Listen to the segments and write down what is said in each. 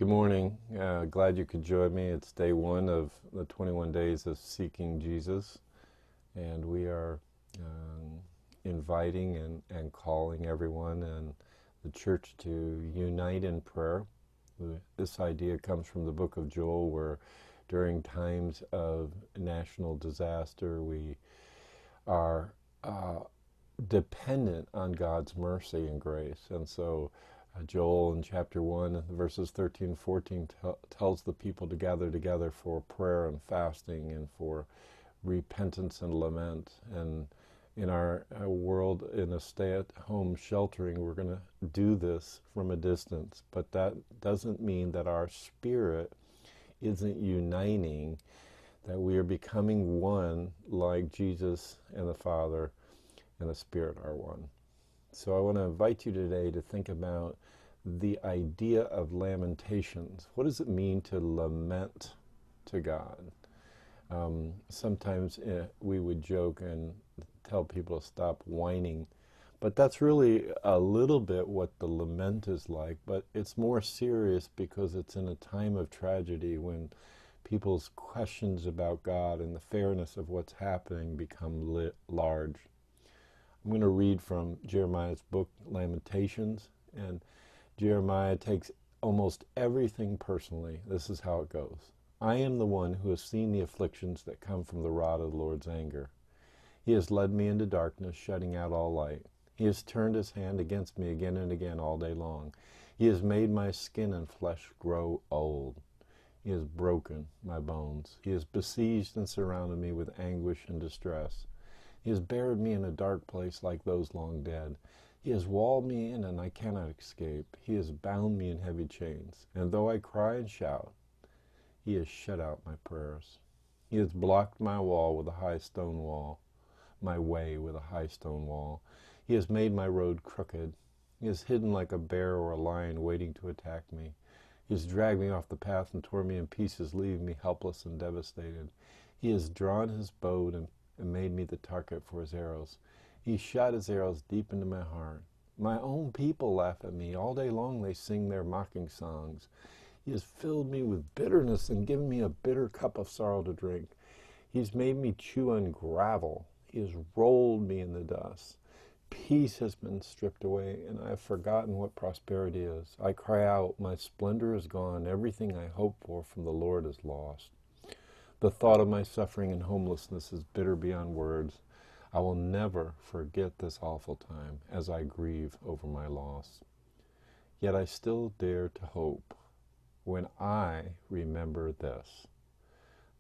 Good morning. Glad you could join me. It's day one of the 21 days of seeking Jesus, and we are inviting and calling everyone and the church to unite in prayer. This idea comes from the book of Joel, where during times of national disaster, we are dependent on God's mercy and grace. And so Joel in chapter 1, verses 13 and 14 tells the people to gather together for prayer and fasting and for repentance and lament. And in our world, in a stay-at-home sheltering, we're going to do this from a distance. But that doesn't mean that our spirit isn't uniting, that we are becoming one like Jesus and the Father and the Spirit are one. So I want to invite you today to think about the idea of lamentations. What does it mean to lament to God? Sometimes we would joke and tell people to stop whining, but that's really a little bit what the lament is like, but it's more serious because it's in a time of tragedy when people's questions about God and the fairness of what's happening become large. I'm going to read from Jeremiah's book, Lamentations, and Jeremiah takes almost everything personally. This is how it goes. I am the one who has seen the afflictions that come from the rod of the Lord's anger. He has led me into darkness, shutting out all light. He has turned his hand against me again and again all day long. He has made my skin and flesh grow old. He has broken my bones. He has besieged and surrounded me with anguish and distress. He has buried me in a dark place like those long dead. He has walled me in and I cannot escape. He has bound me in heavy chains. And though I cry and shout, he has shut out my prayers. He has blocked my wall with a high stone wall, my way with a high stone wall. He has made my road crooked. He has hidden like a bear or a lion waiting to attack me. He has dragged me off the path and torn me in pieces, leaving me helpless and devastated. He has drawn his bow and made me the target for his arrows. He shot his arrows deep into my heart. My own people laugh at me. All day long they sing their mocking songs. He has filled me with bitterness and given me a bitter cup of sorrow to drink. He's made me chew on gravel. He has rolled me in the dust. Peace has been stripped away, and I have forgotten what prosperity is. I cry out, my splendor is gone. Everything I hoped for from the Lord is lost. The thought of my suffering and homelessness is bitter beyond words. I will never forget this awful time as I grieve over my loss. Yet I still dare to hope when I remember this.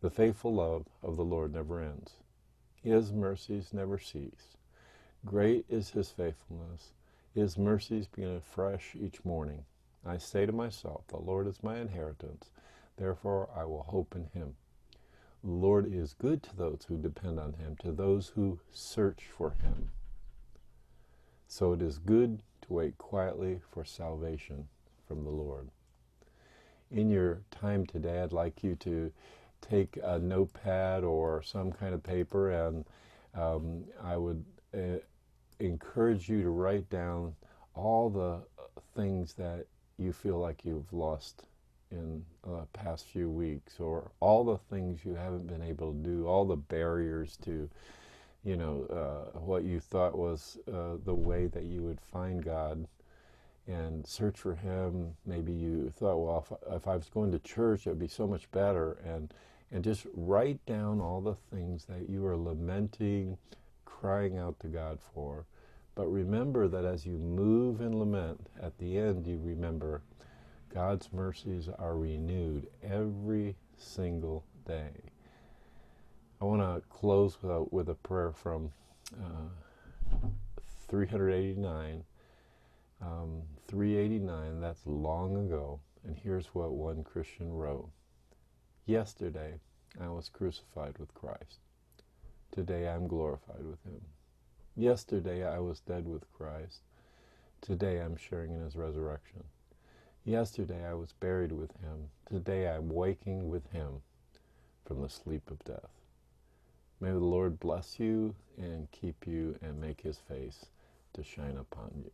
The faithful love of the Lord never ends. His mercies never cease. Great is his faithfulness. His mercies begin afresh each morning. I say to myself, the Lord is my inheritance. Therefore I will hope in him. The Lord is good to those who depend on him, to those who search for him. So it is good to wait quietly for salvation from the Lord. In your time today, I'd like you to take a notepad or some kind of paper, and I would encourage you to write down all the things that you feel like you've lost in the past few weeks, or all the things you haven't been able to do, all the barriers to, what you thought was the way that you would find God and search for him. Maybe you thought, well, if I was going to church, it would be so much better. And just write down all the things that you are lamenting, crying out to God for. But remember that as you move in lament, at the end you remember God's mercies are renewed every single day. I want to close with a prayer from 389. 389, that's long ago. And here's what one Christian wrote. Yesterday I was crucified with Christ. Today I am glorified with him. Yesterday I was dead with Christ. Today I'm sharing in his resurrection. Yesterday I was buried with him. Today I'm waking with him from the sleep of death. May the Lord bless you and keep you and make his face to shine upon you.